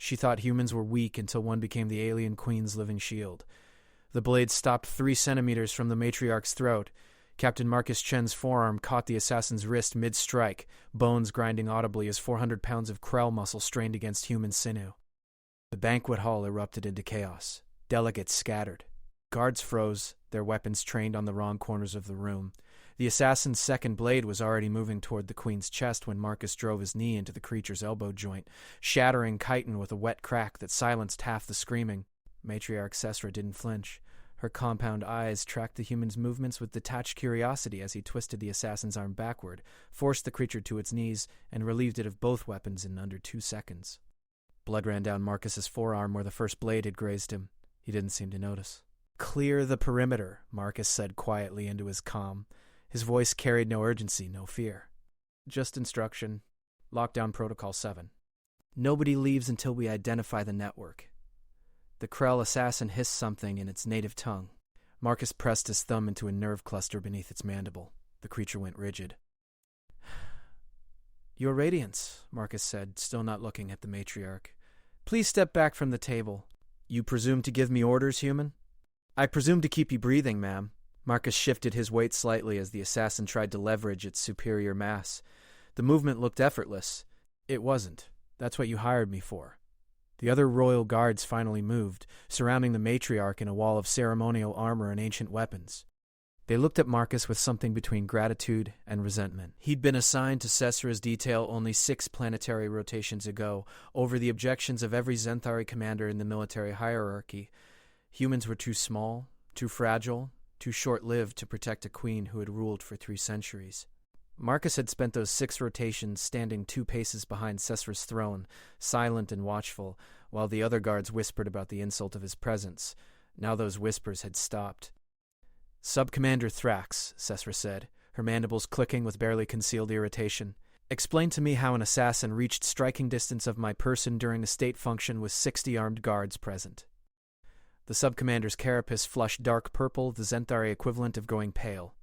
She thought humans were weak until one became the alien queen's living shield. The blade stopped 3 centimeters from the matriarch's throat. Captain Marcus Chen's forearm caught the assassin's wrist mid-strike, bones grinding audibly as 400 pounds of Krell muscle strained against human sinew. The banquet hall erupted into chaos. Delegates scattered. Guards froze, their weapons trained on the wrong corners of the room. The assassin's second blade was already moving toward the queen's chest when Marcus drove his knee into the creature's elbow joint, shattering chitin with a wet crack that silenced half the screaming. Matriarch Sesra didn't flinch. Her compound eyes tracked the human's movements with detached curiosity as he twisted the assassin's arm backward, forced the creature to its knees, and relieved it of both weapons in under 2 seconds. Blood ran down Marcus's forearm where the first blade had grazed him. He didn't seem to notice. "Clear the perimeter," Marcus said quietly into his calm. His voice carried no urgency, no fear. "Just instruction. Lockdown Protocol 7. Nobody leaves until we identify the network." The Krell assassin hissed something in its native tongue. Marcus pressed his thumb into a nerve cluster beneath its mandible. The creature went rigid. "Your Radiance," Marcus said, still not looking at the matriarch. "Please step back from the table. You presume to give me orders, human?" "I presume to keep you breathing, ma'am." Marcus shifted his weight slightly as the assassin tried to leverage its superior mass. The movement looked effortless. It wasn't. That's what you hired me for. The other royal guards finally moved, surrounding the matriarch in a wall of ceremonial armor and ancient weapons. They looked at Marcus with something between gratitude and resentment. He'd been assigned to Sesra's detail only 6 planetary rotations ago, over the objections of every Zenthari commander in the military hierarchy. Humans were too small, too fragile, too short-lived to protect a queen who had ruled for 3 centuries. Marcus had spent those 6 rotations standing 2 paces behind Sesra's throne, silent and watchful, while the other guards whispered about the insult of his presence. Now those whispers had stopped. "Sub-Commander Thrax," Sesra said, her mandibles clicking with barely concealed irritation. "Explain to me how an assassin reached striking distance of my person during a state function with 60 armed guards present." The sub-commander's carapace flushed dark purple, the Zenthari equivalent of going pale.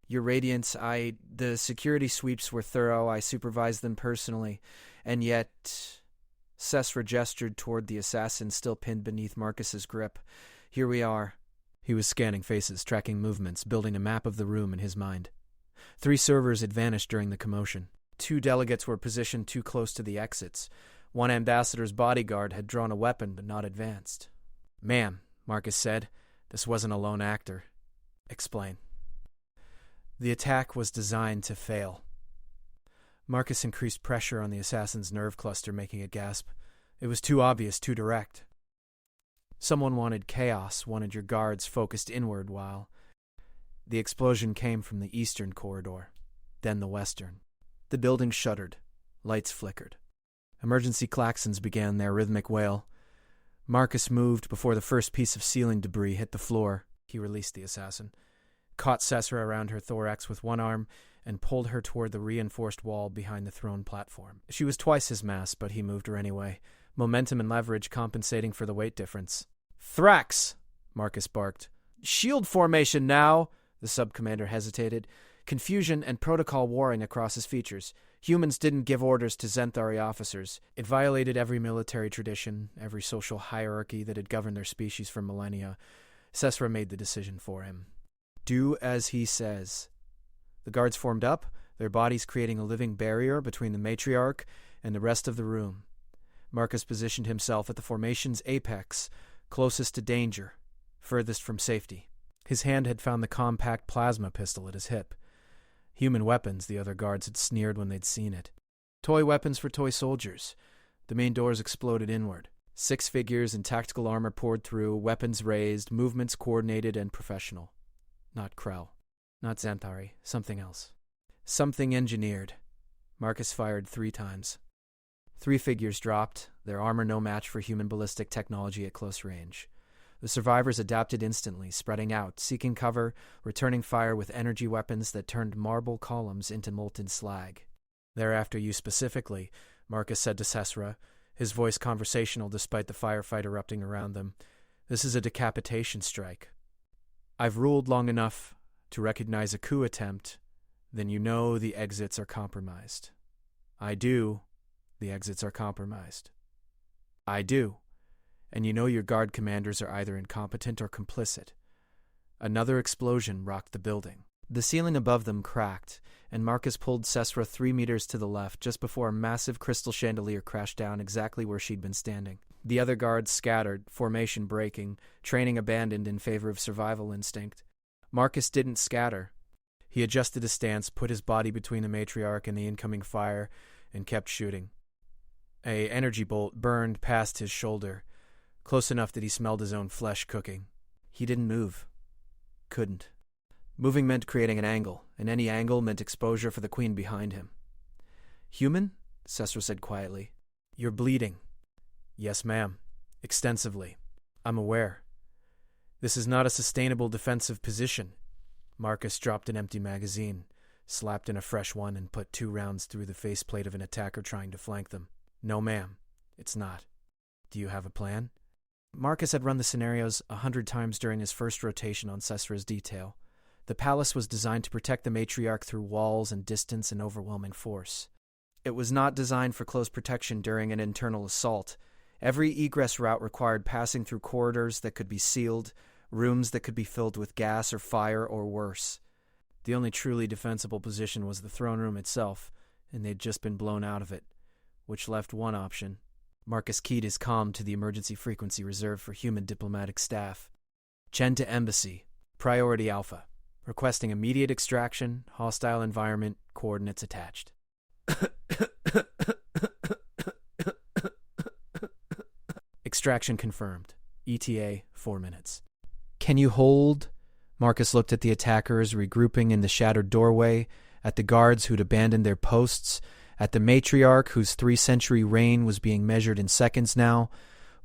"Your Radiance, the security sweeps were thorough, I supervised them personally, and yet..." Sesra gestured toward the assassin still pinned beneath Marcus's grip. "Here we are." He was scanning faces, tracking movements, building a map of the room in his mind. 3 servers had vanished during the commotion. 2 delegates were positioned too close to the exits. 1 ambassador's bodyguard had drawn a weapon but not advanced. "Ma'am," Marcus said, "this wasn't a lone actor." "Explain." The attack was designed to fail. Marcus increased pressure on the assassin's nerve cluster, making it gasp. It was too obvious, too direct. Someone wanted chaos, wanted your guards focused inward while... The explosion came from the eastern corridor, then the western. The building shuddered. Lights flickered. Emergency klaxons began their rhythmic wail. Marcus moved before the first piece of ceiling debris hit the floor. He released the assassin, caught Sesra around her thorax with one arm, and pulled her toward the reinforced wall behind the throne platform. She was twice his mass, but he moved her anyway, momentum and leverage compensating for the weight difference. "Thrax!" Marcus barked. "Shield formation now!" The sub-commander hesitated, confusion and protocol warring across his features. Humans didn't give orders to Zenthari officers. It violated every military tradition, every social hierarchy that had governed their species for millennia. Sesra made the decision for him. "Do as he says." The guards formed up, their bodies creating a living barrier between the matriarch and the rest of the room. Marcus positioned himself at the formation's apex, closest to danger, furthest from safety. His hand had found the compact plasma pistol at his hip. Human weapons, the other guards had sneered when they'd seen it. Toy weapons for toy soldiers. The main doors exploded inward. 6 figures in tactical armor poured through, weapons raised, movements coordinated and professional. Not Krell. Not Zenthari. Something else. Something engineered. Marcus fired 3 times. 3 figures dropped, their armor no match for human ballistic technology at close range. The survivors adapted instantly, spreading out, seeking cover, returning fire with energy weapons that turned marble columns into molten slag. "They're after you specifically," Marcus said to Sesra, his voice conversational despite the firefight erupting around them. "This is a decapitation strike. I've ruled long enough to recognize a coup attempt, then you know the exits are compromised. I do, the exits are compromised. I do. And you know your guard commanders are either incompetent or complicit. Another explosion rocked the building. The ceiling above them cracked, and Marcus pulled Sesra 3 meters to the left just before a massive crystal chandelier crashed down exactly where she'd been standing. The other guards scattered, formation breaking, training abandoned in favor of survival instinct. Marcus didn't scatter. He adjusted his stance, put his body between the matriarch and the incoming fire, and kept shooting. A energy bolt burned past his shoulder, close enough that he smelled his own flesh cooking. He didn't move. Couldn't. Moving meant creating an angle, and any angle meant exposure for the queen behind him. "Human?" Sesra said quietly. "You're bleeding." "Yes, ma'am. Extensively. I'm aware. This is not a sustainable defensive position." Marcus dropped an empty magazine, slapped in a fresh one, and put 2 rounds through the faceplate of an attacker trying to flank them. "No, ma'am. It's not. Do you have a plan?" Marcus had run the scenarios 100 times during his first rotation on Sesra's detail. The palace was designed to protect the matriarch through walls and distance and overwhelming force. It was not designed for close protection during an internal assault. Every egress route required passing through corridors that could be sealed, rooms that could be filled with gas or fire or worse. The only truly defensible position was the throne room itself, and they'd just been blown out of it, which left one option. Marcus keyed his comm to the emergency frequency reserved for human diplomatic staff. "Chen to Embassy. Priority Alpha. Requesting immediate extraction, hostile environment, coordinates attached." Extraction confirmed. ETA 4 minutes. "Can you hold?" Marcus looked at the attackers regrouping in the shattered doorway, at the guards who'd abandoned their posts, at the matriarch whose 3-century reign was being measured in seconds now.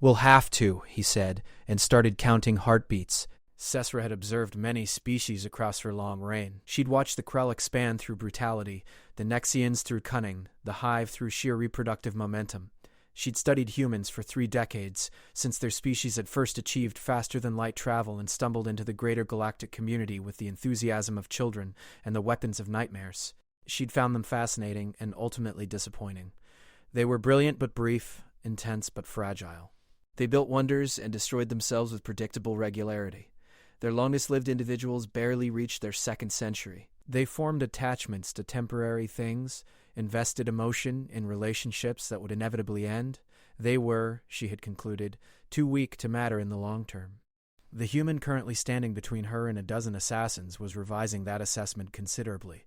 "We'll have to," he said, and started counting heartbeats. Sesra had observed many species across her long reign. She'd watched the Krell expand through brutality, the Nexians through cunning, the Hive through sheer reproductive momentum. She'd studied humans for 3 decades, since their species had first achieved faster-than-light travel and stumbled into the greater galactic community with the enthusiasm of children and the weapons of nightmares. She'd found them fascinating and ultimately disappointing. They were brilliant but brief, intense but fragile. They built wonders and destroyed themselves with predictable regularity. Their longest-lived individuals barely reached their 2nd century. They formed attachments to temporary things, invested emotion in relationships that would inevitably end. They were, she had concluded, too weak to matter in the long term. The human currently standing between her and a dozen assassins was revising that assessment considerably.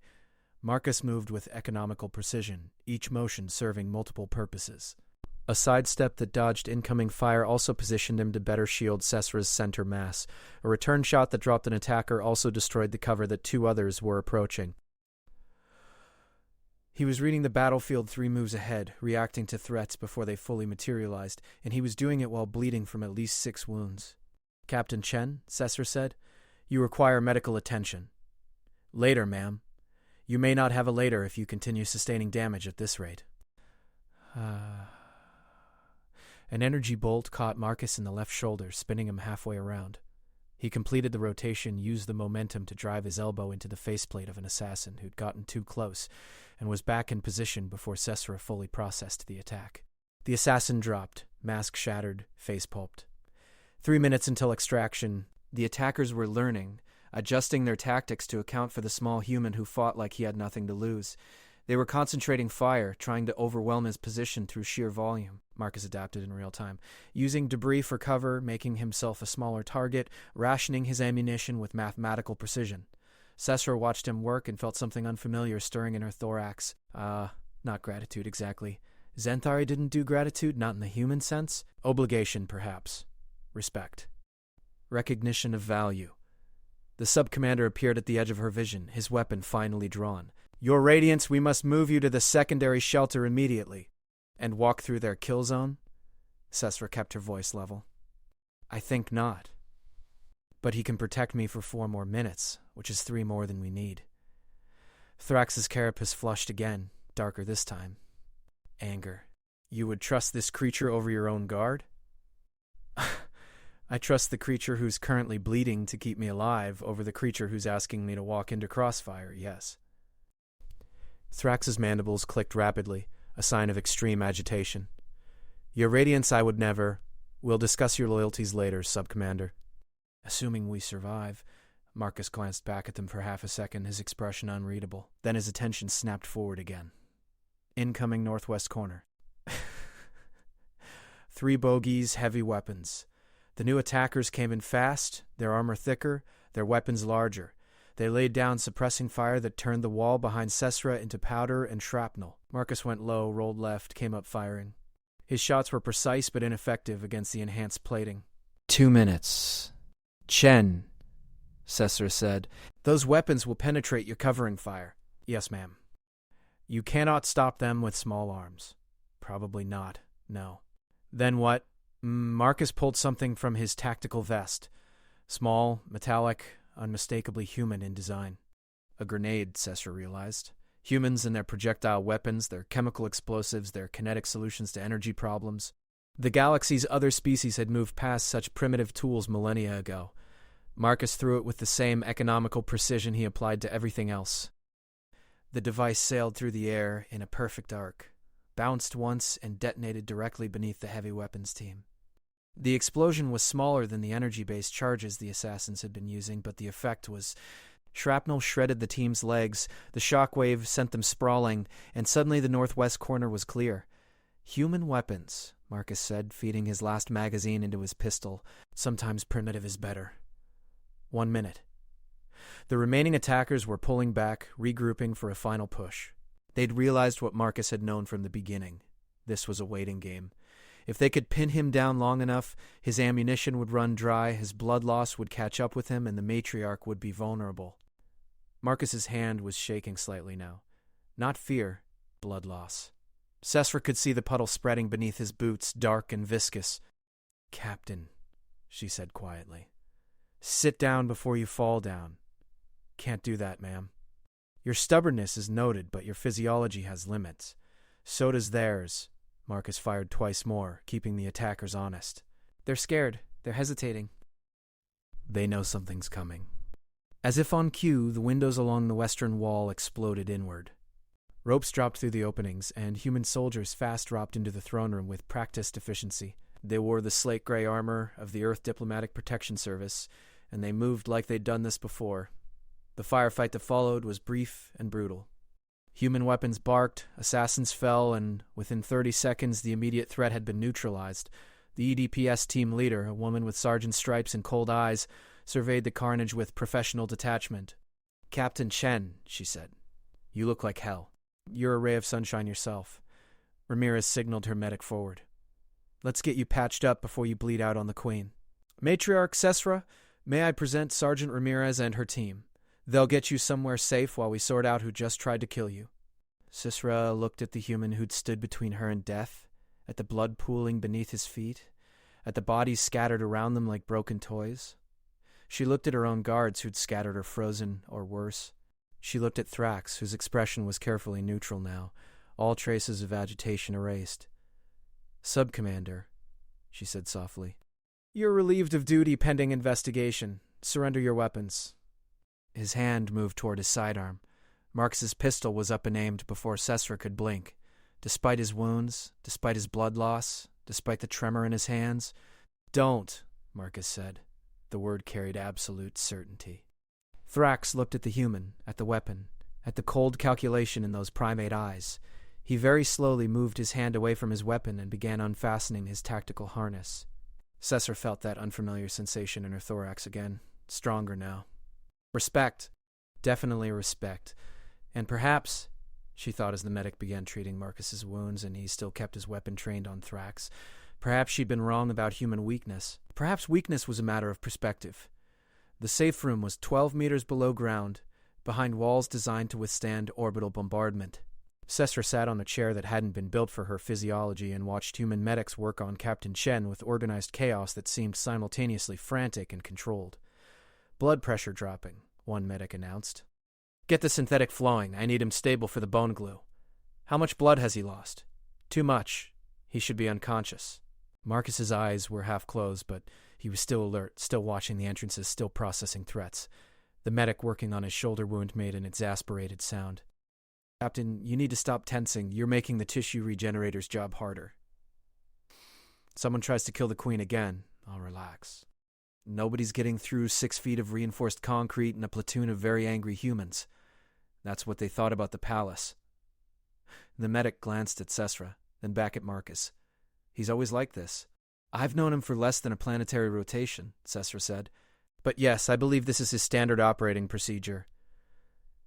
Marcus moved with economical precision, each motion serving multiple purposes. A sidestep that dodged incoming fire also positioned him to better shield Sesra's center mass. A return shot that dropped an attacker also destroyed the cover that 2 others were approaching. He was reading the battlefield 3 moves ahead, reacting to threats before they fully materialized, and he was doing it while bleeding from at least 6 wounds. "Captain Chen," Sesra said, "you require medical attention." "Later, ma'am. You may not have a later if you continue sustaining damage at this rate." An energy bolt caught Marcus in the left shoulder, spinning him halfway around. He completed the rotation, used the momentum to drive his elbow into the faceplate of an assassin who'd gotten too close, and was back in position before Sesra fully processed the attack. The assassin dropped, mask shattered, face pulped. 3 minutes until extraction, the attackers were learning, adjusting their tactics to account for the small human who fought like he had nothing to lose. They were concentrating fire, trying to overwhelm his position through sheer volume. Marcus adapted in real time, using debris for cover, making himself a smaller target, rationing his ammunition with mathematical precision. Sesra watched him work and felt something unfamiliar stirring in her thorax. Not gratitude exactly. Zenthari didn't do gratitude, not in the human sense. Obligation, perhaps. Respect. Recognition of value. The sub-commander appeared at the edge of her vision, his weapon finally drawn. "Your Radiance, we must move you to the secondary shelter immediately." "And walk through their kill zone?" Sesra kept her voice level. "I think not. But he can protect me for 4 more minutes, which is 3 more than we need." Thrax's carapace flushed again, darker this time. Anger. "You would trust this creature over your own guard?" "I trust the creature who's currently bleeding to keep me alive over the creature who's asking me to walk into crossfire, yes." Thrax's mandibles clicked rapidly, a sign of extreme agitation. Your Radiance, I would never. We'll discuss your loyalties later, Sub-Commander. Assuming we survive. Marcus glanced back at them for half a second, his expression unreadable. Then his attention snapped forward again. Incoming northwest corner. 3 bogies, heavy weapons. The new attackers came in fast, their armor thicker, their weapons larger. They laid down suppressing fire that turned the wall behind Sesra into powder and shrapnel. Marcus went low, rolled left, came up firing. His shots were precise but ineffective against the enhanced plating. 2 minutes. Chen, Sesra said. Those weapons will penetrate your covering fire. Yes, ma'am. You cannot stop them with small arms. Probably not, no. Then what? Marcus pulled something from his tactical vest. Small, metallic, unmistakably human in design. A grenade, Sesra realized. Humans and their projectile weapons, their chemical explosives, their kinetic solutions to energy problems. The galaxy's other species had moved past such primitive tools millennia ago. Marcus threw it with the same economical precision he applied to everything else. The device sailed through the air in a perfect arc, bounced once and detonated directly beneath the heavy weapons team. The explosion was smaller than the energy-based charges the assassins had been using, but the effect was... Shrapnel shredded the team's legs, the shockwave sent them sprawling, and suddenly the northwest corner was clear. Human weapons, Marcus said, feeding his last magazine into his pistol. Sometimes primitive is better. 1 minute. The remaining attackers were pulling back, regrouping for a final push. They'd realized what Marcus had known from the beginning. This was a waiting game. If they could pin him down long enough, his ammunition would run dry, his blood loss would catch up with him, and the matriarch would be vulnerable. Marcus's hand was shaking slightly now. Not fear, blood loss. Sesra could see the puddle spreading beneath his boots, dark and viscous. Captain, she said quietly. Sit down before you fall down. Can't do that, ma'am. Your stubbornness is noted, but your physiology has limits. So does theirs. Marcus fired twice more, keeping the attackers honest. They're scared. They're hesitating. They know something's coming. As if on cue, the windows along the western wall exploded inward. Ropes dropped through the openings, and human soldiers fast dropped into the throne room with practiced efficiency. They wore the slate-gray armor of the Earth Diplomatic Protection Service, and they moved like they'd done this before. The firefight that followed was brief and brutal. Human weapons barked, assassins fell, and within 30 seconds the immediate threat had been neutralized. The EDPS team leader, a woman with sergeant stripes and cold eyes, surveyed the carnage with professional detachment. Captain Chen, she said. You look like hell. You're a ray of sunshine yourself. Ramirez signaled her medic forward. Let's get you patched up before you bleed out on the Queen. Matriarch Sesra, may I present Sergeant Ramirez and her team. They'll get you somewhere safe while we sort out who just tried to kill you. Sesra looked at the human who'd stood between her and death, at the blood pooling beneath his feet, at the bodies scattered around them like broken toys. She looked at her own guards who'd scattered or frozen, or worse. She looked at Thrax, whose expression was carefully neutral now, all traces of agitation erased. Sub-Commander, she said softly. You're relieved of duty pending investigation. Surrender your weapons. His hand moved toward his sidearm. Marcus's pistol was up and aimed before Sesra could blink. Despite his wounds, despite his blood loss, despite the tremor in his hands. Don't, Marcus said. The word carried absolute certainty. Thrax looked at the human, at the weapon, at the cold calculation in those primate eyes. He very slowly moved his hand away from his weapon and began unfastening his tactical harness. Sesra felt that unfamiliar sensation in her thorax again, stronger now. Respect. Definitely respect. And perhaps, she thought as the medic began treating Marcus's wounds and he still kept his weapon trained on Thrax, perhaps she'd been wrong about human weakness. Perhaps weakness was a matter of perspective. The safe room was 12 meters below ground, behind walls designed to withstand orbital bombardment. Sesra sat on a chair that hadn't been built for her physiology and watched human medics work on Captain Chen with organized chaos that seemed simultaneously frantic and controlled. Blood pressure dropping, one medic announced. Get the synthetic flowing. I need him stable for the bone glue. How much blood has he lost? Too much. He should be unconscious. Marcus's eyes were half closed, but he was still alert, still watching the entrances, still processing threats. The medic working on his shoulder wound made an exasperated sound. Captain, you need to stop tensing. You're making the tissue regenerator's job harder. Someone tries to kill the Queen again, I'll relax. Nobody's getting through 6 feet of reinforced concrete and a platoon of very angry humans. That's what they thought about the palace. The medic glanced at Sesra, then back at Marcus. He's always like this. I've known him for less than a planetary rotation, Sesra said. But yes, I believe this is his standard operating procedure.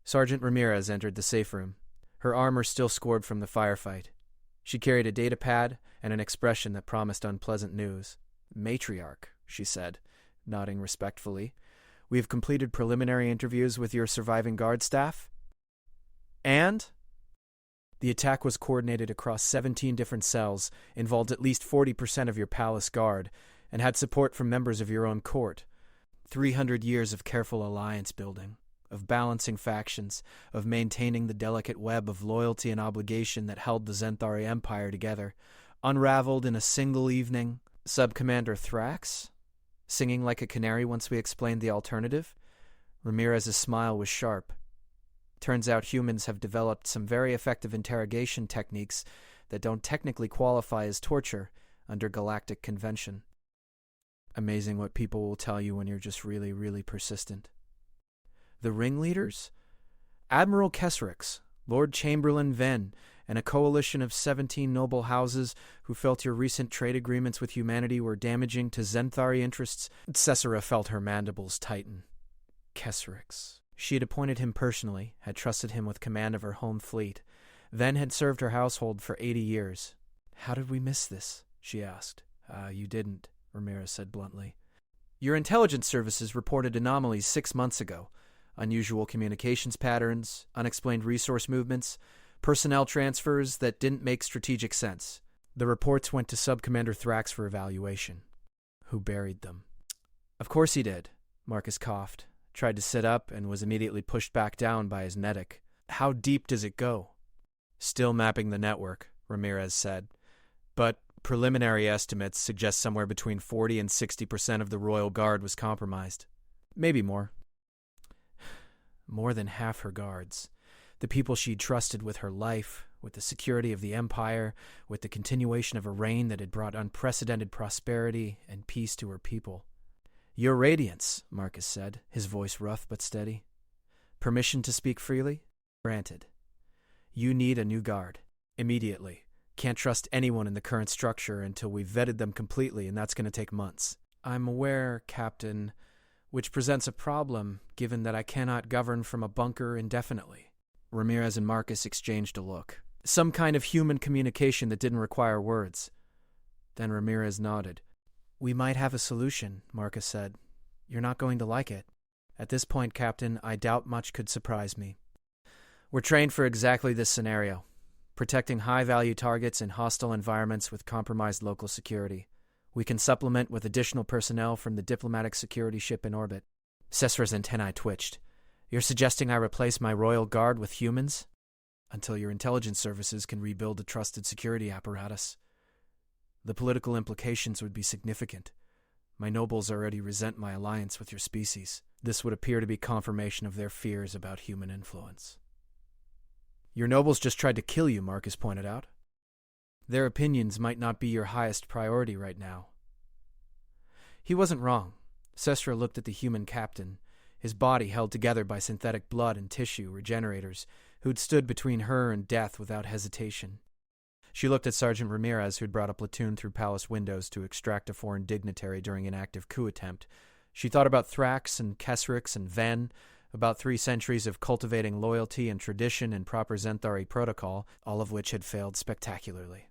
Sergeant Ramirez entered the safe room, her armor still scored from the firefight. She carried a data pad and an expression that promised unpleasant news. Matriarch, she said, nodding respectfully. We have completed preliminary interviews with your surviving guard staff. And? The attack was coordinated across 17 different cells, involved at least 40% of your palace guard, and had support from members of your own court. 300 years of careful alliance building, of balancing factions, of maintaining the delicate web of loyalty and obligation that held the Zenthari Empire together, unraveled in a single evening. Sub-Commander Thrax? Singing like a canary once we explained the alternative? Ramirez's smile was sharp. Turns out humans have developed some very effective interrogation techniques that don't technically qualify as torture under galactic convention. Amazing what people will tell you when you're just really, really persistent. The ringleaders? Admiral Kesrix, Lord Chamberlain Ven, and a coalition of 17 noble houses who felt your recent trade agreements with humanity were damaging to Zenthari interests. Sesra felt her mandibles tighten. Kesrix. She had appointed him personally, had trusted him with command of her home fleet, then had served her household for 80 years. How did we miss this? She asked. You didn't, Ramirez said bluntly. Your intelligence services reported anomalies 6 months ago. Unusual communications patterns, unexplained resource movements, personnel transfers that didn't make strategic sense. The reports went to Sub-Commander Thrax for evaluation. Who buried them? Of course he did, Marcus coughed. Tried to sit up and was immediately pushed back down by his medic. How deep does it go? Still mapping the network, Ramirez said. But preliminary estimates suggest somewhere between 40 and 60% of the Royal Guard was compromised. Maybe more. More than half her guards. The people she'd trusted with her life, with the security of the Empire, with the continuation of a reign that had brought unprecedented prosperity and peace to her people. Your Radiance, Marcus said, his voice rough but steady. Permission to speak freely? Granted. You need a new guard. Immediately. Can't trust anyone in the current structure until we've vetted them completely, and that's going to take months. I'm aware, Captain, which presents a problem, given that I cannot govern from a bunker indefinitely. Ramirez and Marcus exchanged a look. Some kind of human communication that didn't require words. Then Ramirez nodded. We might have a solution, Marcus said. You're not going to like it. At this point, Captain, I doubt much could surprise me. We're trained for exactly this scenario, protecting high-value targets in hostile environments with compromised local security. We can supplement with additional personnel from the diplomatic security ship in orbit. Sesra's antennae twitched. You're suggesting I replace my Royal Guard with humans? Until your intelligence services can rebuild a trusted security apparatus. The political implications would be significant. My nobles already resent my alliance with your species. This would appear to be confirmation of their fears about human influence. Your nobles just tried to kill you, Marcus pointed out. Their opinions might not be your highest priority right now. He wasn't wrong. Sesra looked at the human captain, his body held together by synthetic blood and tissue regenerators, who'd stood between her and death without hesitation. She looked at Sergeant Ramirez, who'd brought a platoon through palace windows to extract a foreign dignitary during an active coup attempt. She thought about Thrax and Kesrix and Ven, about 3 centuries of cultivating loyalty and tradition and proper Zenthari protocol, all of which had failed spectacularly.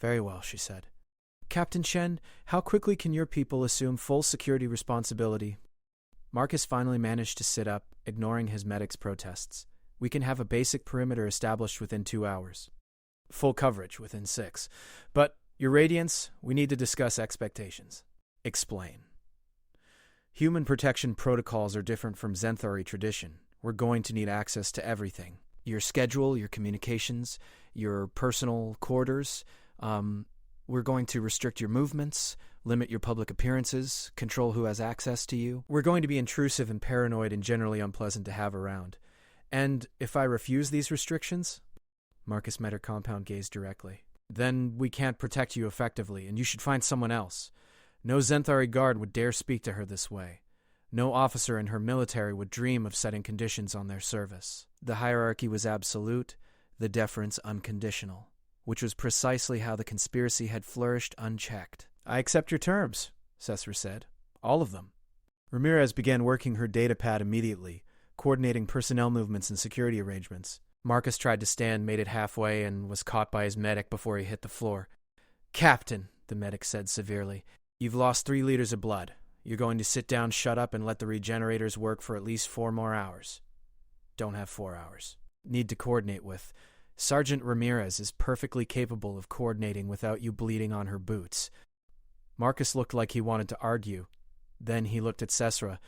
Very well, she said. Captain Shen, how quickly can your people assume full security responsibility? Marcus finally managed to sit up, ignoring his medic's protests. We can have a basic perimeter established within 2 hours. Full coverage within 6. But, Your Radiance, we need to discuss expectations. Explain. Human protection protocols are different from Zenthari tradition. We're going to need access to everything. Your schedule, your communications, your personal quarters. We're going to restrict your movements, limit your public appearances, control who has access to you. We're going to be intrusive and paranoid and generally unpleasant to have around. And if I refuse these restrictions... Marcus met her compound gaze directly. Then we can't protect you effectively, and you should find someone else. No Zenthari guard would dare speak to her this way. No officer in her military would dream of setting conditions on their service. The hierarchy was absolute, the deference unconditional, which was precisely how the conspiracy had flourished unchecked. I accept your terms, Cesar said. All of them. Ramirez began working her datapad immediately, coordinating personnel movements and security arrangements. Marcus tried to stand, made it halfway, and was caught by his medic before he hit the floor. Captain, the medic said severely, you've lost 3 liters of blood. You're going to sit down, shut up, and let the regenerators work for at least 4 more hours. Don't have 4 hours. Need to coordinate with. Sergeant Ramirez is perfectly capable of coordinating without you bleeding on her boots. Marcus looked like he wanted to argue. Then he looked at Cesra,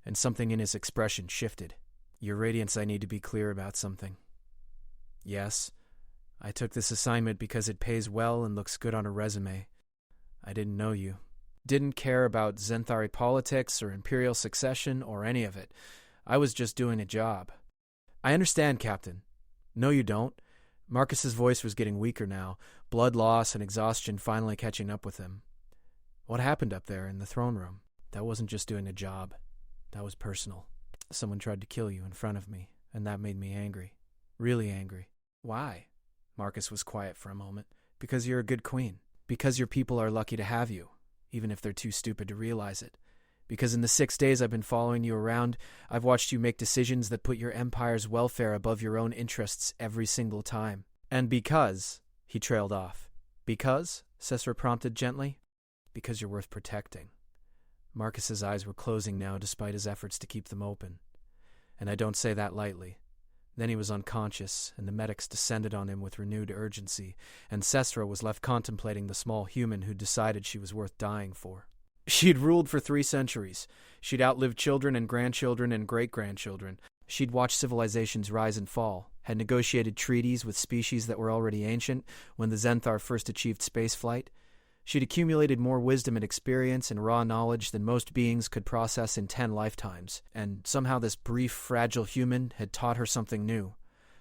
and something in his expression shifted. Your Radiance, I need to be clear about something. Yes, I took this assignment because it pays well and looks good on a resume. I didn't know you. Didn't care about Zenthari politics or Imperial succession or any of it. I was just doing a job. I understand, Captain. No, you don't. Marcus's voice was getting weaker now, blood loss and exhaustion finally catching up with him. What happened up there in the throne room? That wasn't just doing a job. That was personal. Someone tried to kill you in front of me, and that made me angry. Really angry. Why? Marcus was quiet for a moment. Because you're a good queen. Because your people are lucky to have you, even if they're too stupid to realize it. Because in the 6 days I've been following you around, I've watched you make decisions that put your empire's welfare above your own interests every single time. And because, he trailed off. Because? Cesar prompted gently. Because you're worth protecting. Marcus's eyes were closing now despite his efforts to keep them open. And I don't say that lightly. Then he was unconscious, and the medics descended on him with renewed urgency, and Cesra was left contemplating the small human who'd decided she was worth dying for. She'd ruled for 3 centuries. She'd outlived children and grandchildren and great-grandchildren. She'd watched civilizations rise and fall, had negotiated treaties with species that were already ancient when the Zenthar first achieved spaceflight. She'd accumulated more wisdom and experience and raw knowledge than most beings could process in 10 lifetimes, and somehow this brief, fragile human had taught her something new.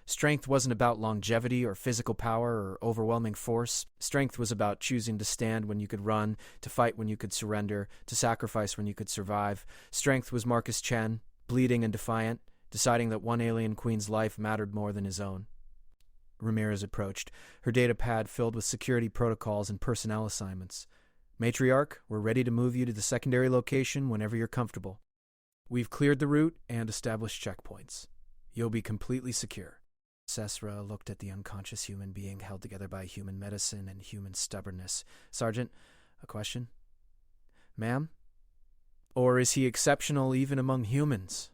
Strength wasn't about longevity or physical power or overwhelming force. Strength was about choosing to stand when you could run, to fight when you could surrender, to sacrifice when you could survive. Strength was Marcus Chen, bleeding and defiant, deciding that one alien queen's life mattered more than his own. Ramirez approached, her datapad filled with security protocols and personnel assignments. Matriarch, we're ready to move you to the secondary location whenever you're comfortable. We've cleared the route and established checkpoints. You'll be completely secure. Cesra looked at the unconscious human being held together by human medicine and human stubbornness. Sergeant, a question? Ma'am? Or is he exceptional even among humans?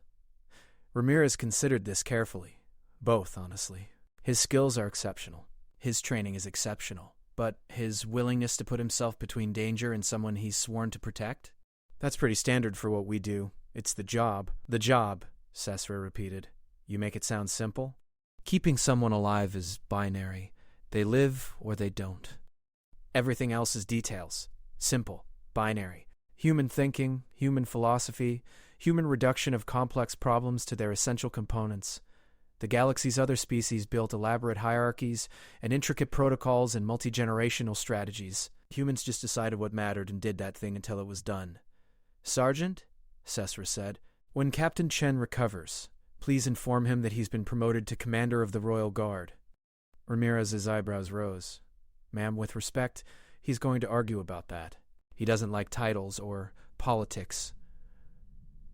Ramirez considered this carefully. Both, honestly. His skills are exceptional. His training is exceptional. But his willingness to put himself between danger and someone he's sworn to protect? That's pretty standard for what we do. It's the job. The job, Cesra repeated. You make it sound simple? Keeping someone alive is binary. They live or they don't. Everything else is details. Simple. Binary. Human thinking, human philosophy, human reduction of complex problems to their essential components. The galaxy's other species built elaborate hierarchies and intricate protocols and multi-generational strategies. Humans just decided what mattered and did that thing until it was done. Sergeant, Cesra said, when Captain Chen recovers, please inform him that he's been promoted to Commander of the Royal Guard. Ramirez's eyebrows rose. Ma'am, with respect, he's going to argue about that. He doesn't like titles or politics.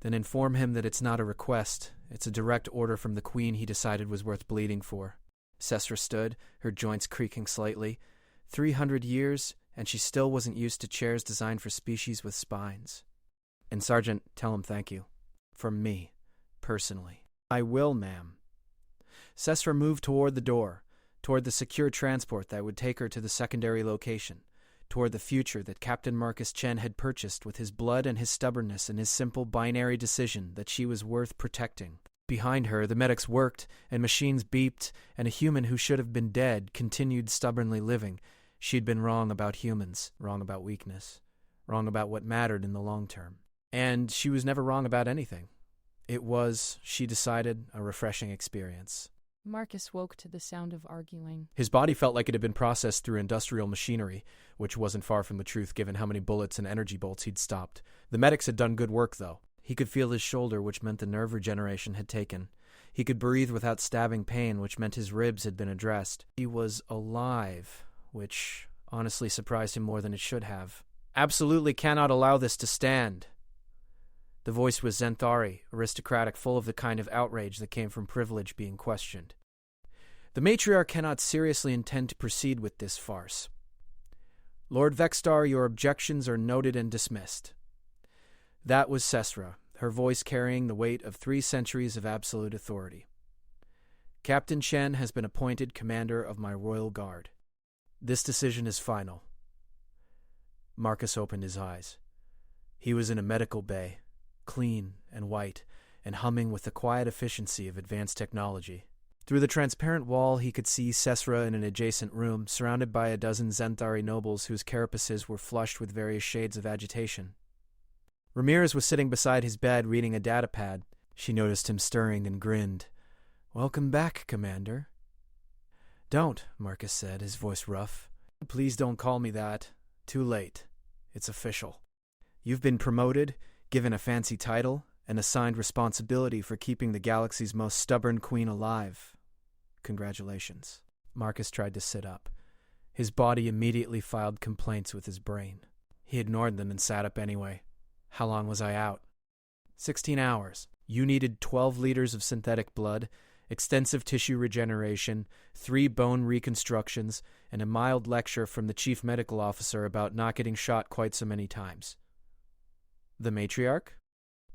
Then inform him that it's not a request. It's a direct order from the Queen he decided was worth bleeding for. Cesra stood, her joints creaking slightly. 300 years, and she still wasn't used to chairs designed for species with spines. And Sergeant, tell him thank you. From me, personally. I will, ma'am. Cesra moved toward the door, toward the secure transport that would take her to the secondary location, toward the future that Captain Marcus Chen had purchased with his blood and his stubbornness and his simple binary decision that she was worth protecting. Behind her, the medics worked, and machines beeped, and a human who should have been dead continued stubbornly living. She'd been wrong about humans, wrong about weakness, wrong about what mattered in the long term. And she was never wrong about anything. It was, she decided, a refreshing experience. Marcus woke to the sound of arguing. His body felt like it had been processed through industrial machinery, which wasn't far from the truth given how many bullets and energy bolts he'd stopped. The medics had done good work, though. He could feel his shoulder, which meant the nerve regeneration had taken. He could breathe without stabbing pain, which meant his ribs had been addressed. He was alive, which honestly surprised him more than it should have. Absolutely cannot allow this to stand. The voice was Zenthari, aristocratic, full of the kind of outrage that came from privilege being questioned. The matriarch cannot seriously intend to proceed with this farce. Lord Vextar, your objections are noted and dismissed. That was Sesra, her voice carrying the weight of 3 centuries of absolute authority. Captain Chen has been appointed commander of my royal guard. This decision is final. Marcus opened his eyes. He was in a medical bay, clean and white, and humming with the quiet efficiency of advanced technology. Through the transparent wall, he could see Sesra in an adjacent room, surrounded by a dozen Zenthari nobles whose carapaces were flushed with various shades of agitation. Ramirez was sitting beside his bed reading a datapad. She noticed him stirring and grinned. "Welcome back, Commander." "Don't," Marcus said, his voice rough. "Please don't call me that. Too late. It's official. You've been promoted, given a fancy title, and assigned responsibility for keeping the galaxy's most stubborn queen alive. Congratulations." Marcus tried to sit up. His body immediately filed complaints with his brain. He ignored them and sat up anyway. "How long was I out?" 16 hours. You needed 12 liters of synthetic blood, extensive tissue regeneration, 3 bone reconstructions, and a mild lecture from the chief medical officer about not getting shot quite so many times. The matriarch?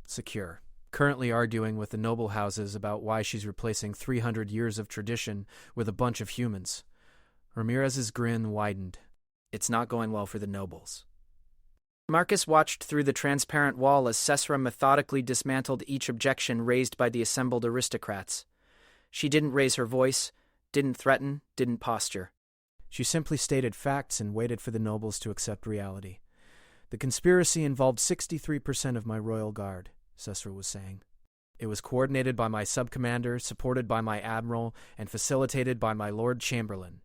Secure. Currently arguing with the noble houses about why she's replacing 300 years of tradition with a bunch of humans. Ramirez's grin widened. It's not going well for the nobles. Marcus watched through the transparent wall as Sesra methodically dismantled each objection raised by the assembled aristocrats. She didn't raise her voice, didn't threaten, didn't posture. She simply stated facts and waited for the nobles to accept reality. The conspiracy involved 63% of my royal guard, Sesra was saying. It was coordinated by my sub-commander, supported by my admiral, and facilitated by my Lord Chamberlain.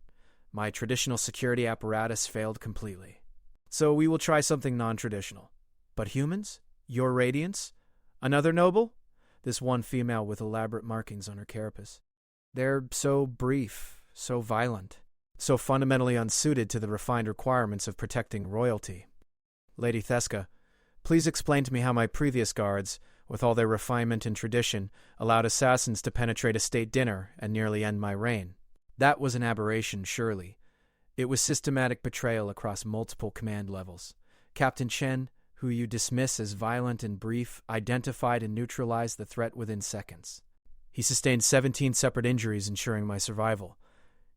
My traditional security apparatus failed completely. So we will try something non-traditional. But humans? Your Radiance? Another noble? This one female with elaborate markings on her carapace. They're so brief, so violent, so fundamentally unsuited to the refined requirements of protecting royalty. Lady Theska, please explain to me how my previous guards, with all their refinement and tradition, allowed assassins to penetrate a state dinner and nearly end my reign. That was an aberration, surely. It was systematic betrayal across multiple command levels. Captain Chen, who you dismiss as violent and brief, identified and neutralized the threat within seconds. He sustained 17 separate injuries, ensuring my survival.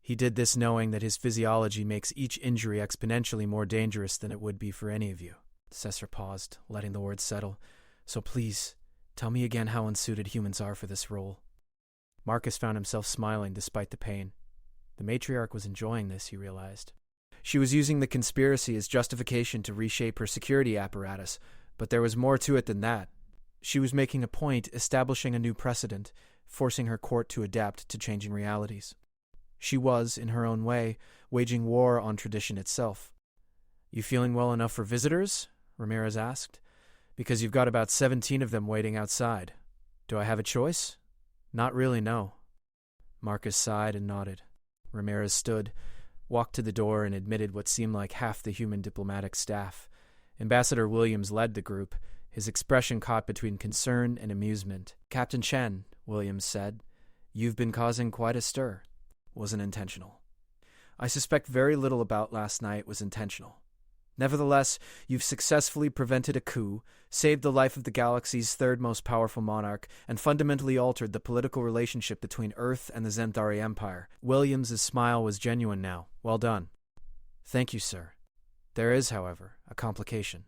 He did this knowing that his physiology makes each injury exponentially more dangerous than it would be for any of you. Sesra paused, letting the words settle. So please, tell me again how unsuited humans are for this role. Marcus found himself smiling despite the pain. The matriarch was enjoying this, he realized. She was using the conspiracy as justification to reshape her security apparatus, but there was more to it than that. She was making a point, establishing a new precedent, forcing her court to adapt to changing realities. She was, in her own way, waging war on tradition itself. You feeling well enough for visitors? Ramirez asked. Because you've got about 17 of them waiting outside. Do I have a choice? Not really, no. Marcus sighed and nodded. Ramirez stood, walked to the door, and admitted what seemed like half the human diplomatic staff. Ambassador Williams led the group, his expression caught between concern and amusement. Captain Chen, Williams said, you've been causing quite a stir. Wasn't intentional. I suspect very little about last night was intentional. Nevertheless, you've successfully prevented a coup, saved the life of the galaxy's third most powerful monarch, and fundamentally altered the political relationship between Earth and the Zenthari Empire. Williams's smile was genuine now. Well done. Thank you, sir. There is, however, a complication.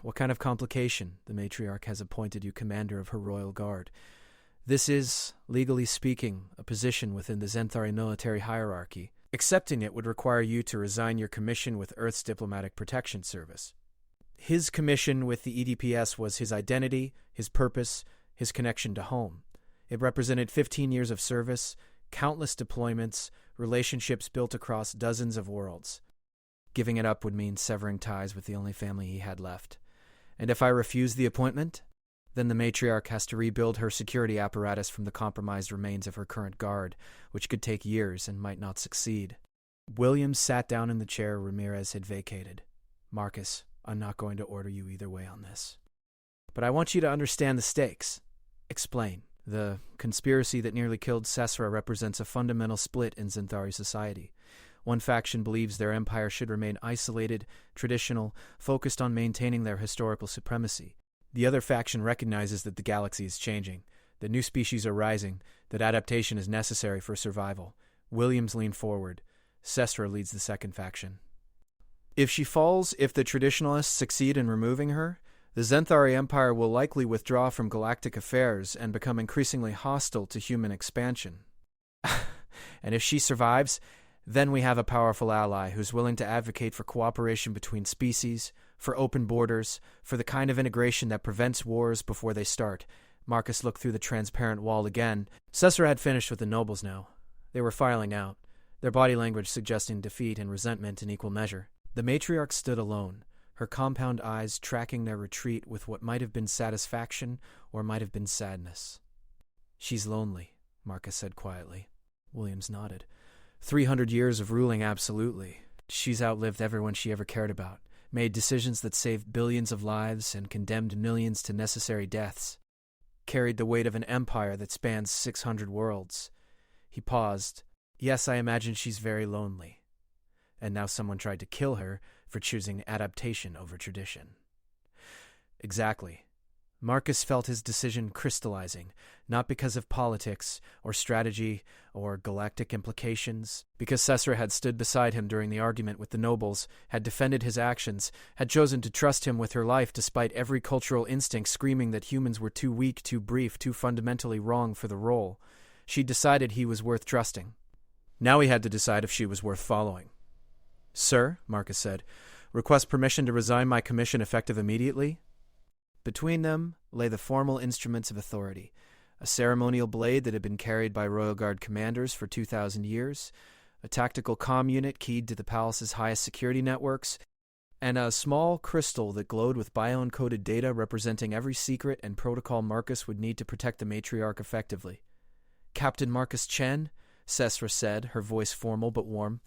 What kind of complication? The matriarch has appointed you commander of her royal guard. This is, legally speaking, a position within the Zenthari military hierarchy. Accepting it would require you to resign your commission with Earth's Diplomatic Protection Service. His commission with the EDPS was his identity, his purpose, his connection to home. It represented 15 years of service, Countless deployments, relationships built across dozens of worlds. Giving it up would mean severing ties with the only family he had left. And if I refuse the appointment, then the matriarch has to rebuild her security apparatus from the compromised remains of her current guard, which could take years and might not succeed. Williams sat down in the chair Ramirez had vacated. Marcus, I'm not going to order you either way on this. But I want you to understand the stakes. Explain. The conspiracy that nearly killed Sesra represents a fundamental split in Zenthari society. One faction believes their empire should remain isolated, traditional, focused on maintaining their historical supremacy. The other faction recognizes that the galaxy is changing, that new species are rising, that adaptation is necessary for survival. Williams leaned forward. Sesra leads the second faction. If she falls, if the traditionalists succeed in removing her, the Zenthari Empire will likely withdraw from galactic affairs and become increasingly hostile to human expansion. And if she survives, then we have a powerful ally who's willing to advocate for cooperation between species, for open borders, for the kind of integration that prevents wars before they start. Marcus looked through the transparent wall again. Sesra had finished with the nobles now. They were filing out, their body language suggesting defeat and resentment in equal measure. The matriarch stood alone, her compound eyes tracking their retreat with what might have been satisfaction or might have been sadness. She's lonely, Marcus said quietly. Williams nodded. 300 years of ruling, absolutely. She's outlived everyone she ever cared about, made decisions that saved billions of lives and condemned millions to necessary deaths, carried the weight of an empire that spans 600 worlds. He paused. Yes, I imagine she's very lonely. And now someone tried to kill her for choosing adaptation over tradition. Exactly. Marcus felt his decision crystallizing, not because of politics or strategy or galactic implications, because Sesra had stood beside him during the argument with the nobles, had defended his actions, had chosen to trust him with her life despite every cultural instinct screaming that humans were too weak, too brief, too fundamentally wrong for the role. She decided he was worth trusting. Now he had to decide if she was worth following. Sir, Marcus said, request permission to resign my commission effective immediately. Between them lay the formal instruments of authority, a ceremonial blade that had been carried by Royal Guard commanders for 2,000 years, a tactical comm unit keyed to the palace's highest security networks, and a small crystal that glowed with bio-encoded data representing every secret and protocol Marcus would need to protect the matriarch effectively. Captain Marcus Chen, Sesra said, her voice formal but warm,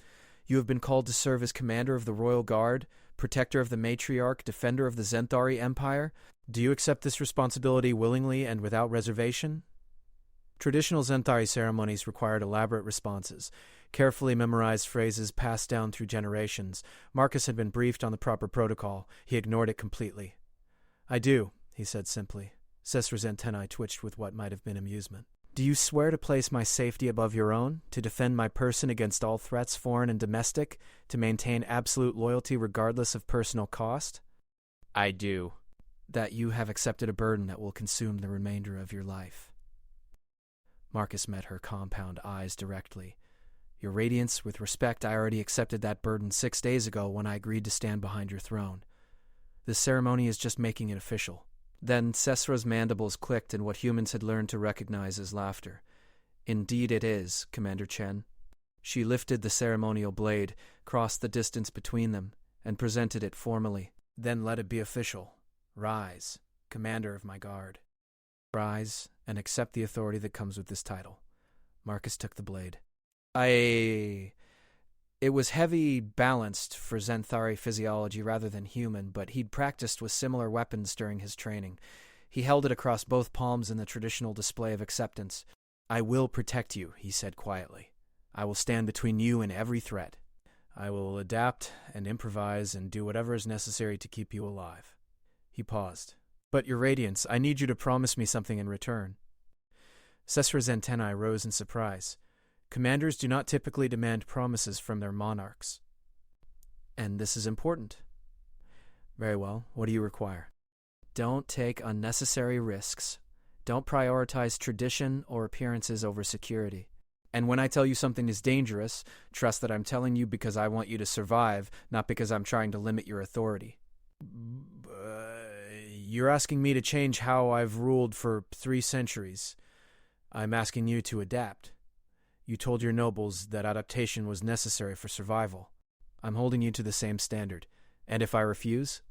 you have been called to serve as commander of the Royal Guard, protector of the matriarch, defender of the Zenthari Empire. Do you accept this responsibility willingly and without reservation? Traditional Zenthari ceremonies required elaborate responses, carefully memorized phrases passed down through generations. Marcus had been briefed on the proper protocol. He ignored it completely. I do, he said simply. Sesra's antennae twitched with what might have been amusement. Do you swear to place my safety above your own, to defend my person against all threats, foreign and domestic, to maintain absolute loyalty regardless of personal cost? I do. That you have accepted a burden that will consume the remainder of your life. Marcus met her compound eyes directly. Your Radiance, with respect, I already accepted that burden 6 days ago when I agreed to stand behind your throne. This ceremony is just making it official. Then Sesra's mandibles clicked in what humans had learned to recognize as laughter. Indeed it is, Commander Chen. She lifted the ceremonial blade, crossed the distance between them, and presented it formally. Then let it be official. Rise, Commander of my Guard. Rise and accept the authority that comes with this title. Marcus took the blade. It was heavy balanced for Zenthari physiology rather than human, but he'd practiced with similar weapons during his training. He held it across both palms in the traditional display of acceptance. I will protect you, he said quietly. I will stand between you and every threat. I will adapt and improvise and do whatever is necessary to keep you alive. He paused. But, Your Radiance, I need you to promise me something in return. Sesra's antennae rose in surprise. Commanders do not typically demand promises from their monarchs. And this is important. Very well, what do you require? Don't take unnecessary risks. Don't prioritize tradition or appearances over security. And when I tell you something is dangerous, trust that I'm telling you because I want you to survive, not because I'm trying to limit your authority. You're asking me to change how I've ruled for 3 centuries. I'm asking you to adapt. You told your nobles that adaptation was necessary for survival. I'm holding you to the same standard, and if I refuse,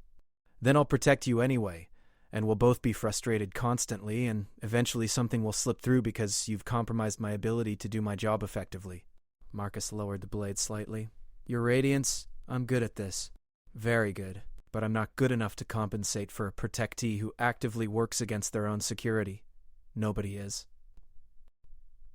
then I'll protect you anyway, and we'll both be frustrated constantly, and eventually something will slip through because you've compromised my ability to do my job effectively. Marcus lowered the blade slightly. Your Radiance, I'm good at this. Very good. But I'm not good enough to compensate for a protectee who actively works against their own security. Nobody is.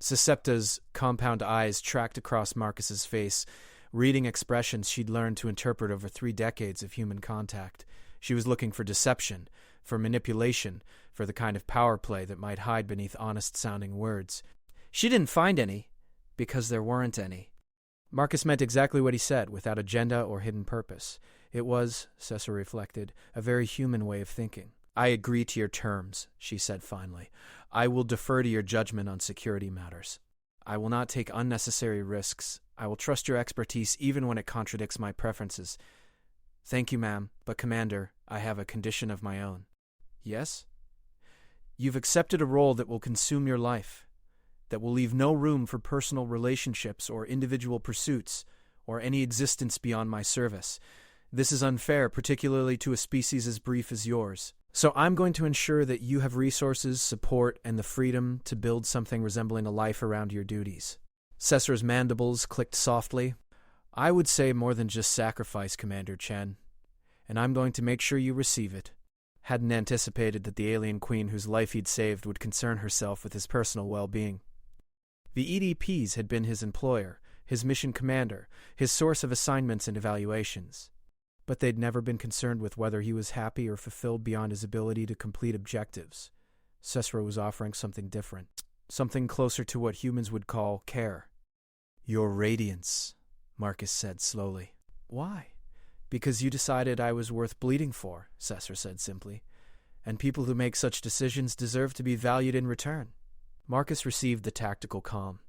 Sesepta's compound eyes tracked across Marcus's face, reading expressions she'd learned to interpret over 3 decades of human contact. She was looking for deception, for manipulation, for the kind of power play that might hide beneath honest-sounding words. She didn't find any, because there weren't any. Marcus meant exactly what he said, without agenda or hidden purpose. It was, Cesar reflected, a very human way of thinking. I agree to your terms, she said finally. I will defer to your judgment on security matters. I will not take unnecessary risks. I will trust your expertise even when it contradicts my preferences. Thank you, ma'am, but Commander, I have a condition of my own. Yes? You've accepted a role that will consume your life, that will leave no room for personal relationships or individual pursuits, or any existence beyond my service. This is unfair, particularly to a species as brief as yours. So I'm going to ensure that you have resources, support, and the freedom to build something resembling a life around your duties. Cesar's mandibles clicked softly. I would say more than just sacrifice, Commander Chen, and I'm going to make sure you receive it. Hadn't anticipated that the alien queen whose life he'd saved would concern herself with his personal well-being. The EDPs had been his employer, his mission commander, his source of assignments and evaluations. But they'd never been concerned with whether he was happy or fulfilled beyond his ability to complete objectives. Cesar was offering something different, something closer to what humans would call care. Your Radiance, Marcus said slowly. Why? Because you decided I was worth bleeding for, Cesar said simply. And people who make such decisions deserve to be valued in return. Marcus received the tactical comm,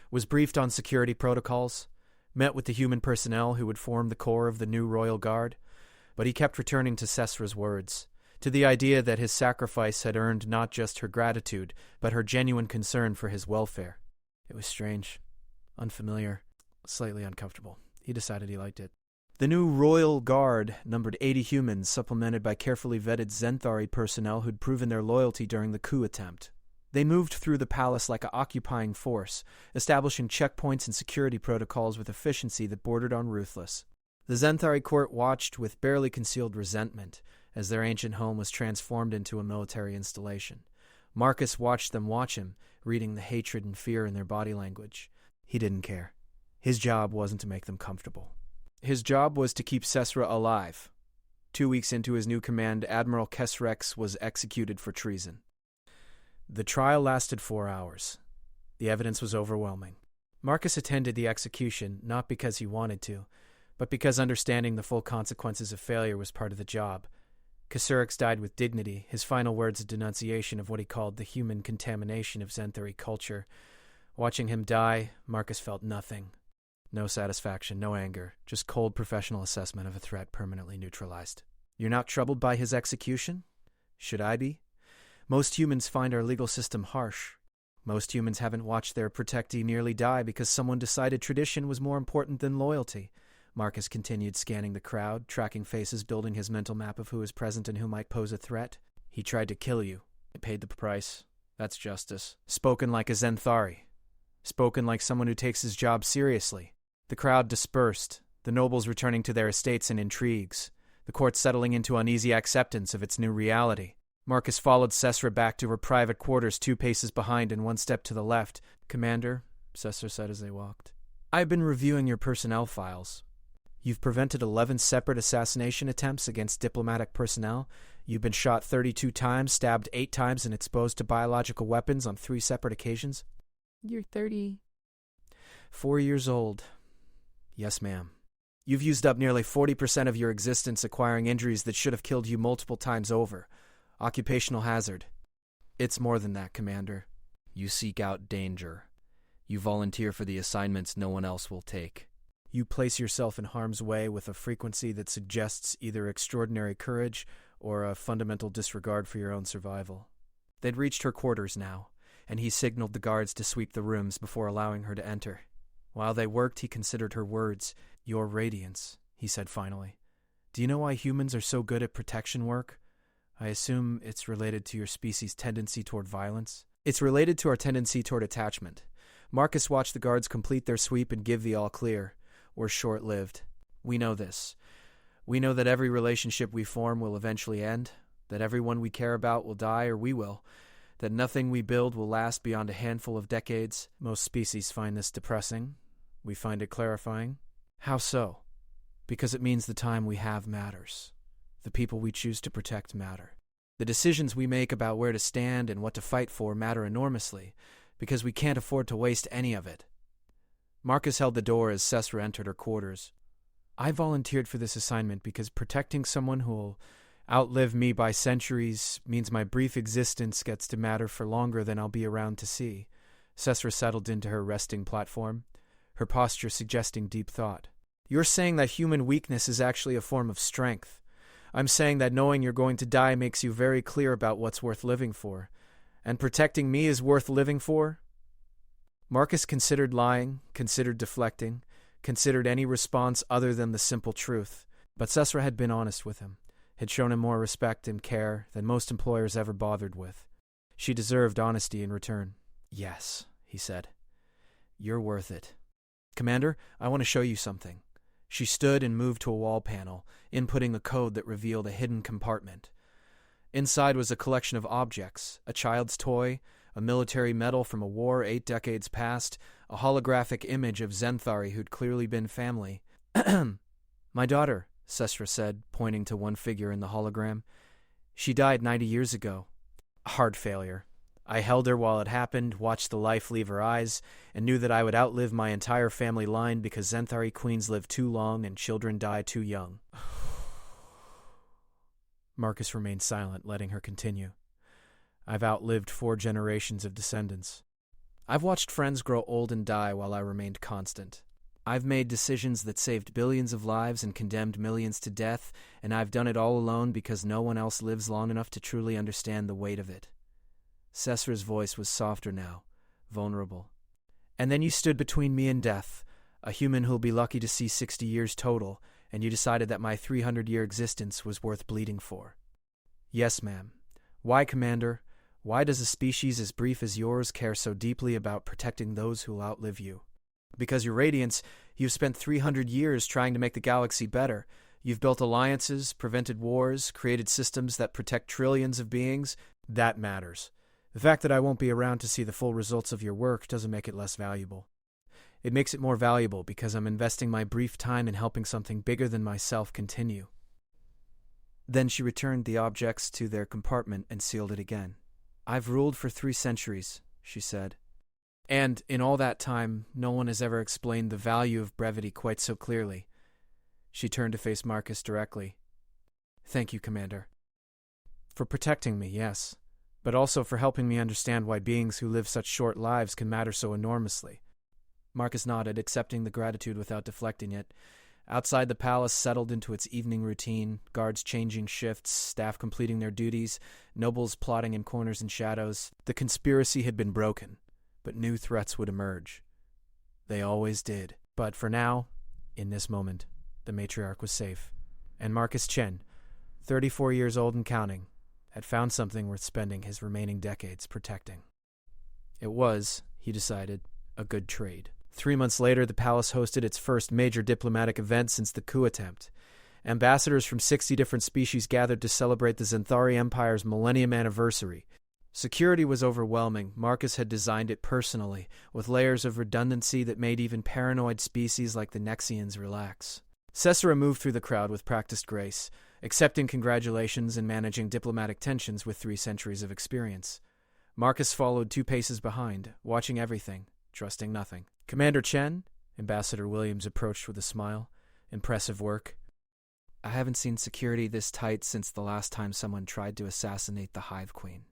was briefed on security protocols, met with the human personnel who would form the core of the new Royal Guard, but he kept returning to Cesra's words, to the idea that his sacrifice had earned not just her gratitude, but her genuine concern for his welfare. It was strange, unfamiliar, slightly uncomfortable. He decided he liked it. The new Royal Guard numbered 80 humans, supplemented by carefully vetted Zenthari personnel who'd proven their loyalty during the coup attempt. They moved through the palace like an occupying force, establishing checkpoints and security protocols with efficiency that bordered on ruthless. The Zenthari court watched with barely concealed resentment as their ancient home was transformed into a military installation. Marcus watched them watch him, reading the hatred and fear in their body language. He didn't care. His job wasn't to make them comfortable. His job was to keep Cesra alive. 2 weeks into his new command, Admiral Kesrex was executed for treason. The trial lasted 4 hours. The evidence was overwhelming. Marcus attended the execution not because he wanted to, but because understanding the full consequences of failure was part of the job. Kesrex died with dignity, his final words a denunciation of what he called the human contamination of Zenthari culture. Watching him die, Marcus felt nothing. No satisfaction, no anger, just cold professional assessment of a threat permanently neutralized. You're not troubled by his execution? Should I be? Most humans find our legal system harsh. Most humans haven't watched their protectee nearly die because someone decided tradition was more important than loyalty. Marcus continued scanning the crowd, tracking faces, building his mental map of who is present and who might pose a threat. He tried to kill you. He paid the price. That's justice. Spoken like a Zenthari. Spoken like someone who takes his job seriously. The crowd dispersed, the nobles returning to their estates and intrigues, the court settling into uneasy acceptance of its new reality. Marcus followed Cesra back to her private quarters 2 paces behind and 1 step to the left. Commander, Cesar said as they walked, I've been reviewing your personnel files. You've prevented 11 separate assassination attempts against diplomatic personnel. You've been shot 32 times, stabbed 8 times, and exposed to biological weapons on 3 separate occasions. You're 30. 4 years old. Yes, ma'am. You've used up nearly 40% of your existence acquiring injuries that should have killed you multiple times over. Occupational hazard. It's more than that, Commander. You seek out danger. You volunteer for the assignments no one else will take. You place yourself in harm's way with a frequency that suggests either extraordinary courage or a fundamental disregard for your own survival. They'd reached her quarters now, and he signaled the guards to sweep the rooms before allowing her to enter. While they worked, he considered her words. "Your radiance," he said finally. "Do you know why humans are so good at protection work? I assume it's related to your species' tendency toward violence." "It's related to our tendency toward attachment." Marcus watched the guards complete their sweep and give the all clear. "We're short-lived. We know this. We know that every relationship we form will eventually end, that everyone we care about will die or we will, that nothing we build will last beyond a handful of decades. Most species find this depressing. We find it clarifying." "How so?" "Because it means the time we have matters. The people we choose to protect matter. The decisions we make about where to stand and what to fight for matter enormously, because we can't afford to waste any of it." Marcus held the door as Sesra entered her quarters. "I volunteered for this assignment because protecting someone who will outlive me by centuries means my brief existence gets to matter for longer than I'll be around to see." Sesra settled into her resting platform, her posture suggesting deep thought. "You're saying that human weakness is actually a form of strength. I'm saying that knowing you're going to die makes you very clear about what's worth living for. And protecting me is worth living for?" Marcus considered lying, considered deflecting, considered any response other than the simple truth. But Sesra had been honest with him, had shown him more respect and care than most employers ever bothered with. She deserved honesty in return. "Yes," he said. "You're worth it. Commander, I want to show you something." She stood and moved to a wall panel, inputting a code that revealed a hidden compartment. Inside was a collection of objects, a child's toy, a military medal from a war 8 decades past, a holographic image of Zenthari who'd clearly been family. "My daughter," Sesra said, pointing to one figure in the hologram. "She died 90 years ago. Heart failure. I held her while it happened, watched the life leave her eyes, and knew that I would outlive my entire family line because Zenthari queens live too long and children die too young." Marcus remained silent, letting her continue. "I've outlived 4 generations of descendants. I've watched friends grow old and die while I remained constant. I've made decisions that saved billions of lives and condemned millions to death, and I've done it all alone because no one else lives long enough to truly understand the weight of it." Sesra's voice was softer now, vulnerable. "And then you stood between me and death, a human who'll be lucky to see 60 years total, and you decided that my 300-year existence was worth bleeding for." "Yes, ma'am. Why, Commander? Why does a species as brief as yours care so deeply about protecting those who'll outlive you?" "Because, Your Radiance, you've spent 300 years trying to make the galaxy better. You've built alliances, prevented wars, created systems that protect trillions of beings. That matters. The fact that I won't be around to see the full results of your work doesn't make it less valuable. It makes it more valuable because I'm investing my brief time in helping something bigger than myself continue." Then she returned the objects to their compartment and sealed it again. "I've ruled for 3 centuries, she said. "And in all that time, no one has ever explained the value of brevity quite so clearly." She turned to face Marcus directly. "Thank you, Commander. For protecting me, yes, but also for helping me understand why beings who live such short lives can matter so enormously." Marcus nodded, accepting the gratitude without deflecting it. Outside the palace settled into its evening routine, guards changing shifts, staff completing their duties, nobles plotting in corners and shadows. The conspiracy had been broken, but new threats would emerge. They always did. But for now, in this moment, the matriarch was safe. And Marcus Chen, 34 years old and counting, had found something worth spending his remaining decades protecting. It was, he decided, a good trade. 3 months later, the palace hosted its first major diplomatic event since the coup attempt. Ambassadors from 60 different species gathered to celebrate the Zenthari Empire's millennium anniversary. Security was overwhelming. Marcus had designed it personally, with layers of redundancy that made even paranoid species like the Nexians relax. Sesra moved through the crowd with practiced grace, accepting congratulations and managing diplomatic tensions with 3 centuries of experience. Marcus followed 2 paces behind, watching everything, trusting nothing. "Commander Chen?" Ambassador Williams approached with a smile. "Impressive work." "I haven't seen security this tight since the last time someone tried to assassinate the Hive Queen."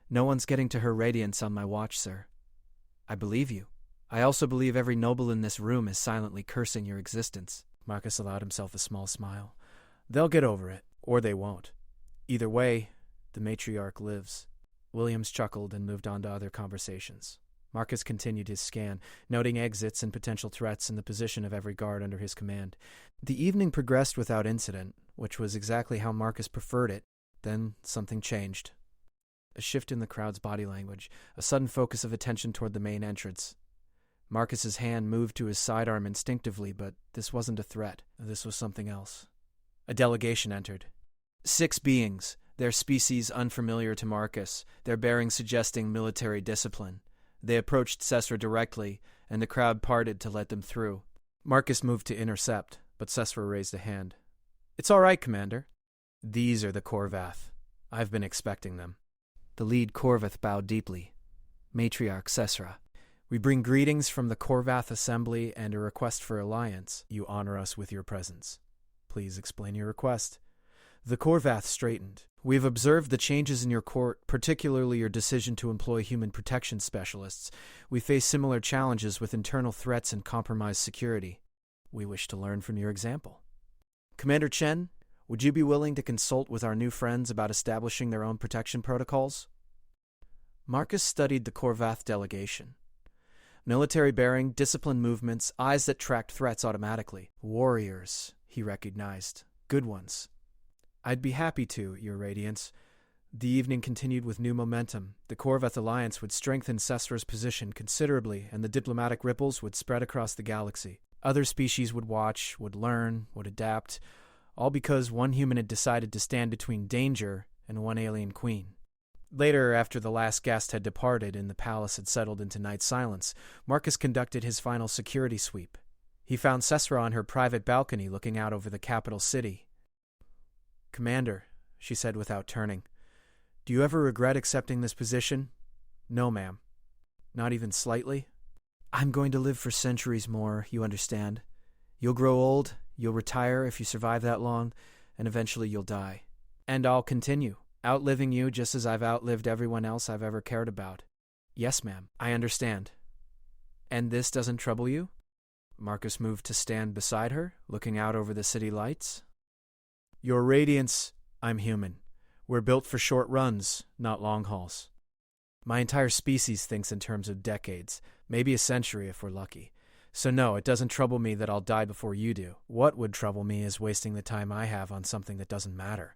"No one's getting to her radiance on my watch, sir." "I believe you. I also believe every noble in this room is silently cursing your existence." Marcus allowed himself a small smile. "They'll get over it, or they won't. Either way, the matriarch lives." Williams chuckled and moved on to other conversations. Marcus continued his scan, noting exits and potential threats and the position of every guard under his command. The evening progressed without incident, which was exactly how Marcus preferred it. Then something changed. A shift in the crowd's body language, a sudden focus of attention toward the main entrance. Marcus's hand moved to his sidearm instinctively, but this wasn't a threat. This was something else. A delegation entered. 6 beings, their species unfamiliar to Marcus, their bearing suggesting military discipline. They approached Sesra directly, and the crowd parted to let them through. Marcus moved to intercept, but Sesra raised a hand. "It's all right, Commander. These are the Korvath. I've been expecting them." The lead Korvath bowed deeply. "Matriarch Sesra, we bring greetings from the Korvath Assembly and a request for alliance. You honor us with your presence. Please explain your request." The Korvath straightened. "We've observed the changes in your court, particularly your decision to employ human protection specialists. We face similar challenges with internal threats and compromised security. We wish to learn from your example. Commander Chen, would you be willing to consult with our new friends about establishing their own protection protocols?" Marcus studied the Korvath delegation. Military bearing, disciplined movements, eyes that tracked threats automatically. Warriors, he recognized. Good ones. "I'd be happy to, Your Radiance." The evening continued with new momentum. The Korvath alliance would strengthen Sesra's position considerably, and the diplomatic ripples would spread across the galaxy. Other species would watch, would learn, would adapt, all because one human had decided to stand between danger and one alien queen. Later, after the last guest had departed and the palace had settled into night silence, Marcus conducted his final security sweep. He found Sesra on her private balcony looking out over the capital city. "Commander," she said without turning, "do you ever regret accepting this position?" "No, ma'am." "Not even slightly?" "I'm going to live for centuries more, you understand. You'll grow old, you'll retire if you survive that long, and eventually you'll die. And I'll continue, outliving you just as I've outlived everyone else I've ever cared about." "Yes, ma'am, I understand." "And this doesn't trouble you?" Marcus moved to stand beside her, looking out over the city lights. "Your Radiance, I'm human. We're built for short runs, not long hauls. My entire species thinks in terms of decades, maybe a century if we're lucky. So no, it doesn't trouble me that I'll die before you do. What would trouble me is wasting the time I have on something that doesn't matter.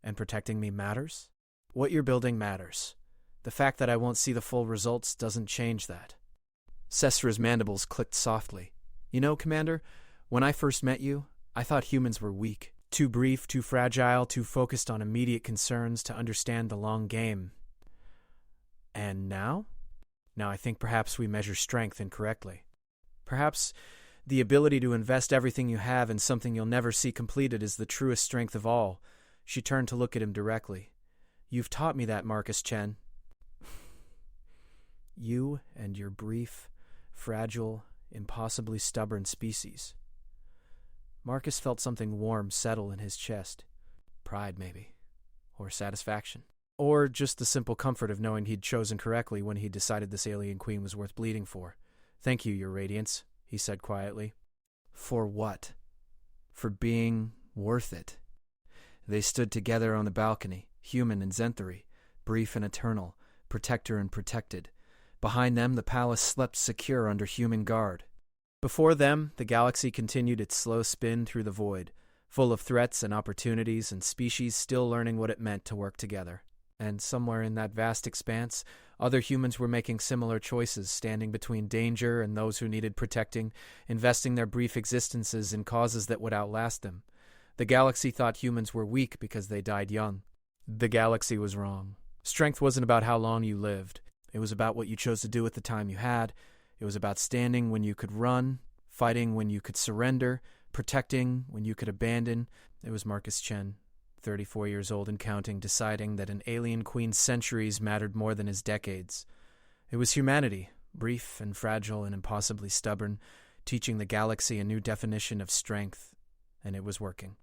And protecting me matters? What you're building matters. The fact that I won't see the full results doesn't change that." Sesra's mandibles clicked softly. "You know, Commander, when I first met you, I thought humans were weak. Too brief, too fragile, too focused on immediate concerns to understand the long game. And now? Now I think perhaps we measure strength incorrectly. Perhaps the ability to invest everything you have in something you'll never see completed is the truest strength of all." She turned to look at him directly. "You've taught me that, Marcus Chen." "You and your brief, fragile, impossibly stubborn species." Marcus felt something warm settle in his chest. Pride, maybe. Or satisfaction. Or just the simple comfort of knowing he'd chosen correctly when he decided this alien queen was worth bleeding for. "Thank you, Your Radiance," he said quietly. "For what?" "For being worth it." They stood together on the balcony, human and Zenthari, brief and eternal, protector and protected. Behind them, the palace slept secure under human guard. Before them, the galaxy continued its slow spin through the void, full of threats and opportunities and species still learning what it meant to work together. And somewhere in that vast expanse, other humans were making similar choices, standing between danger and those who needed protecting, investing their brief existences in causes that would outlast them. The galaxy thought humans were weak because they died young. The galaxy was wrong. Strength wasn't about how long you lived. It was about what you chose to do with the time you had. It was about standing when you could run, fighting when you could surrender, protecting when you could abandon. It was Marcus Chen, 34 years old and counting, deciding that an alien queen's centuries mattered more than his decades. It was humanity, brief and fragile and impossibly stubborn, teaching the galaxy a new definition of strength, and it was working.